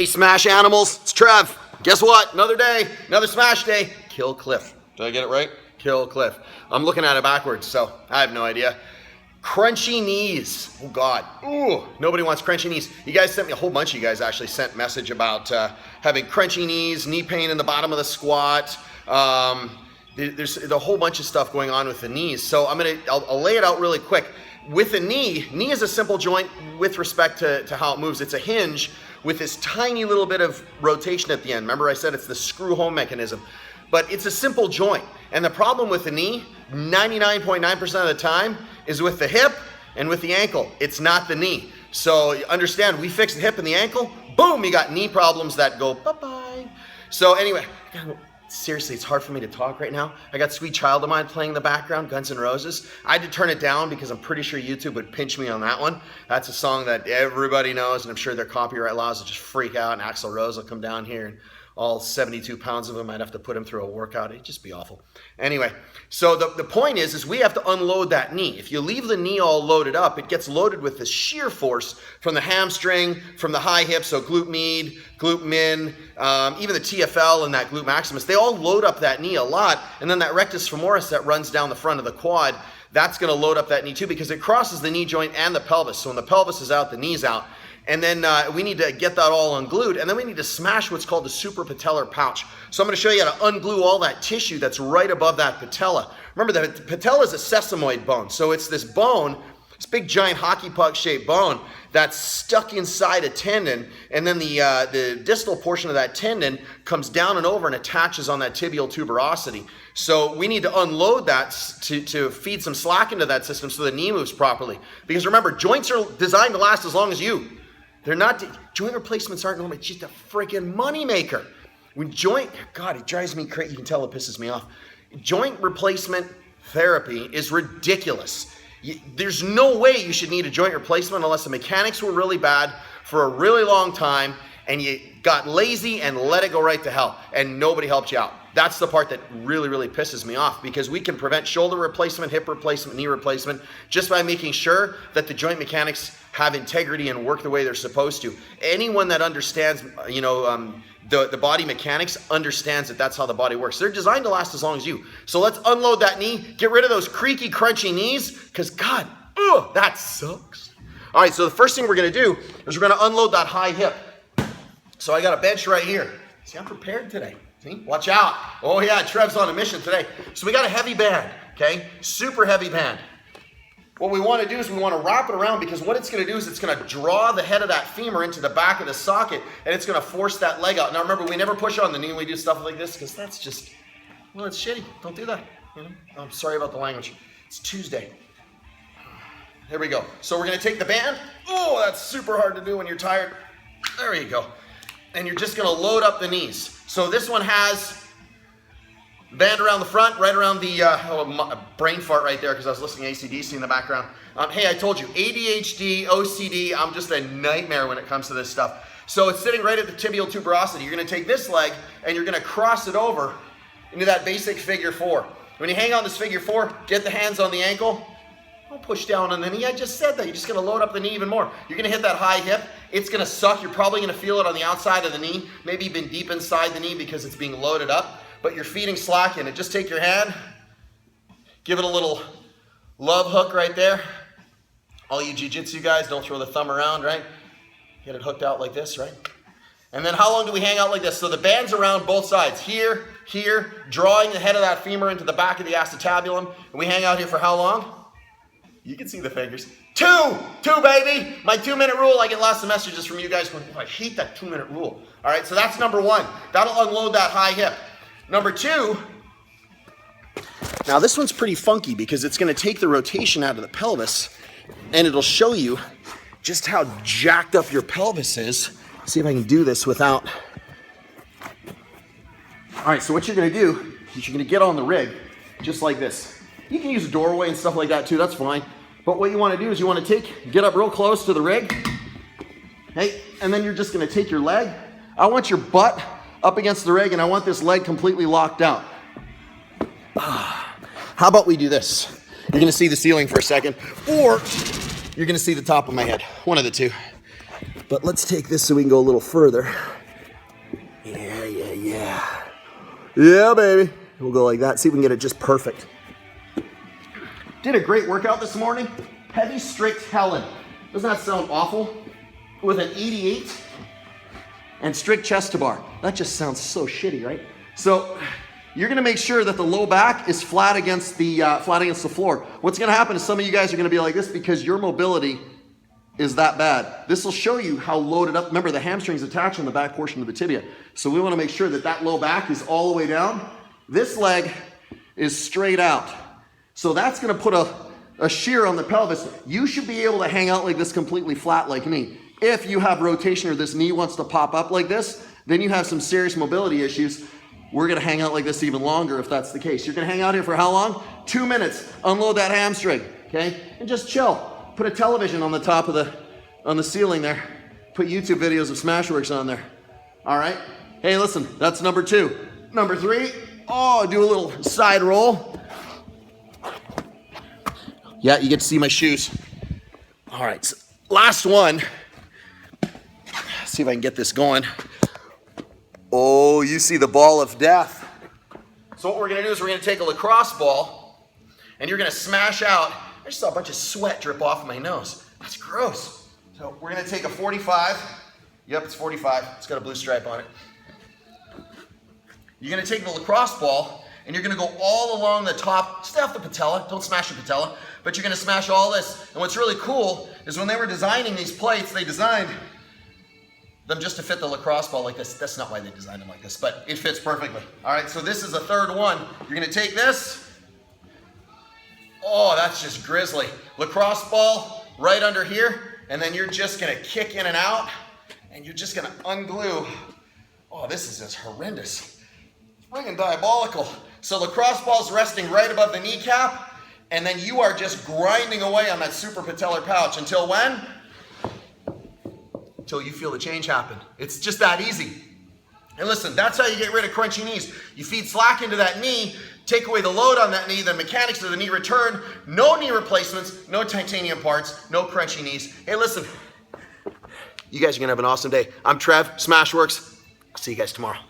Hey, Smash Animals, it's Trev. Guess what? Another day, another Smash day. Kill Cliff. Did I get it right? Kill Cliff. I'm looking at it backwards, so I have no idea. Crunchy knees. Oh, God. Ooh, nobody wants crunchy knees. You guys sent me, a whole bunch of you guys actually sent a message about having crunchy knees, knee pain in the bottom of the squat. There's a whole bunch of stuff going on with the knees. So I'll lay it out really quick. With the knee is a simple joint with respect to how it moves. It's a hinge with this tiny little bit of rotation at the end. Remember I said it's the screw-home mechanism. But it's a simple joint. And the problem with the knee, 99.9% of the time, is with the hip and with the ankle. It's not the knee. So you understand, we fix the hip and the ankle, boom, you got knee problems that go bye-bye. So anyway, seriously, it's hard for me to talk right now. I got Sweet Child of Mine playing in the background, Guns N' Roses. I had to turn it down because I'm pretty sure YouTube would pinch me on that one. That's a song that everybody knows, and I'm sure their copyright laws will just freak out, and Axl Rose will come down here and all 72 pounds of him, I'd have to put him through a workout. It'd just be awful. Anyway, so the point is we have to unload that knee. If you leave the knee all loaded up, it gets loaded with this shear force from the hamstring, from the high hip, so glute med, glute min, even the TFL and that glute maximus, they all load up that knee a lot. And then that rectus femoris that runs down the front of the quad, that's going to load up that knee too because it crosses the knee joint and the pelvis. So when the pelvis is out, the knee's out. And then we need to get that all unglued, and then we need to smash what's called the suprapatellar pouch. So I'm going to show you how to unglue all that tissue that's right above that patella. Remember, the patella is a sesamoid bone, so it's this bone, this big giant hockey puck shaped bone that's stuck inside a tendon, and then the distal portion of that tendon comes down and over and attaches on that tibial tuberosity. So we need to unload that to feed some slack into that system so the knee moves properly. Because remember, joints are designed to last as long as you. They're not, joint replacements aren't normal, it's just a freaking moneymaker. When God, it drives me crazy, you can tell it pisses me off. Joint replacement therapy is ridiculous. There's no way you should need a joint replacement unless the mechanics were really bad for a really long time and you got lazy and let it go right to hell and nobody helped you out. That's the part that really, really pisses me off because we can prevent shoulder replacement, hip replacement, knee replacement just by making sure that the joint mechanics have integrity and work the way they're supposed to. Anyone that understands, the body mechanics understands that that's how the body works. They're designed to last as long as you. So let's unload that knee, get rid of those creaky, crunchy knees, because God, that sucks. All right, so the first thing we're gonna do is we're gonna unload that high hip. So I got a bench right here. See, I'm prepared today. See, watch out. Oh yeah, Trev's on a mission today. So we got a heavy band, okay? Super heavy band. What we want to do is we want to wrap it around because what it's going to do is it's going to draw the head of that femur into the back of the socket and it's going to force that leg out. Now remember, we never push on the knee when we do stuff like this because that's just, well, it's shitty. Don't do that. I'm sorry about the language. It's Tuesday. There we go. So we're going to take the band. Oh, that's super hard to do when you're tired. There you go. And you're just going to load up the knees. So this one has band around the front, right around the brain fart right there because I was listening to AC/DC in the background. Hey, I told you, ADHD, OCD, I'm just a nightmare when it comes to this stuff. So it's sitting right at the tibial tuberosity. You're going to take this leg and you're going to cross it over into that basic figure four. When you hang on this figure four, get the hands on the ankle. Don't push down on the knee. I just said that. You're just going to load up the knee even more. You're going to hit that high hip. It's going to suck. You're probably going to feel it on the outside of the knee, maybe even deep inside the knee because it's being loaded up. But you're feeding slack in it. Just take your hand, give it a little love hook right there. All you jiu-jitsu guys, don't throw the thumb around, right? Get it hooked out like this, right? And then how long do we hang out like this? So the band's around both sides. Here, drawing the head of that femur into the back of the acetabulum. And we hang out here for how long? You can see the fingers. Two, baby. My 2-minute rule. I get lots of messages from you guys going, I hate that 2-minute rule. All right, so that's number one. That'll unload that high hip. Number two, now this one's pretty funky because it's going to take the rotation out of the pelvis and it'll show you just how jacked up your pelvis is. See if I can do this without. All right, so what you're going to do is you're going to get on the rig just like this. You can use a doorway and stuff like that too, that's fine. But what you want to do is you want to get up real close to the rig, hey, and then you're just going to take your leg. I want your butt up against the rig and I want this leg completely locked out. How about we do this? You're going to see the ceiling for a second or you're going to see the top of my head. One of the two. But let's take this so we can go a little further. Yeah. Yeah, baby. We'll go like that. See if we can get it just perfect. Did a great workout this morning. Heavy strict Helen. Doesn't that sound awful? With an 88 and strict chest to bar. That just sounds so shitty, right? So you're gonna make sure that the low back is flat against the floor. What's gonna happen is some of you guys are gonna be like this because your mobility is that bad. This will show you how loaded up. Remember, the hamstring's attached on the back portion of the tibia. So we wanna make sure that that low back is all the way down. This leg is straight out. So that's gonna put a shear on the pelvis. You should be able to hang out like this completely flat like me. If you have rotation or this knee wants to pop up like this, then you have some serious mobility issues. We're gonna hang out like this even longer if that's the case. You're gonna hang out here for how long? 2 minutes. Unload that hamstring, okay? And just chill. Put a television on the top of the ceiling there. Put YouTube videos of SmashweRx on there. All right? Hey, listen, that's number 2. Number 3, do a little side roll. Yeah, you get to see my shoes. All right, so last one. See if I can get this going. Oh, you see the ball of death. So what we're gonna do is we're gonna take a lacrosse ball and you're gonna smash out. I just saw a bunch of sweat drip off my nose. That's gross. So we're gonna take a 45. Yep, it's 45. It's got a blue stripe on it. You're gonna take the lacrosse ball and you're gonna go all along the top. Stay off the patella, don't smash the patella, but you're gonna smash all this. And what's really cool is when they were designing these plates, they designed them just to fit the lacrosse ball like this. That's not why they designed them like this, but it fits perfectly. All right, so this is the third one. You're gonna take this. Oh, that's just grisly. Lacrosse ball right under here, and then you're just gonna kick in and out, and you're just gonna unglue. Oh, this is just horrendous. It's friggin' diabolical. So lacrosse ball's resting right above the kneecap, and then you are just grinding away on that suprapatellar pouch until when? Until you feel the change happen. It's just that easy. And listen, that's how you get rid of crunchy knees. You feed slack into that knee, take away the load on that knee, the mechanics of the knee return, no knee replacements, no titanium parts, no crunchy knees. Hey, listen, you guys are gonna have an awesome day. I'm Trev, SmashweRx. I'll see you guys tomorrow.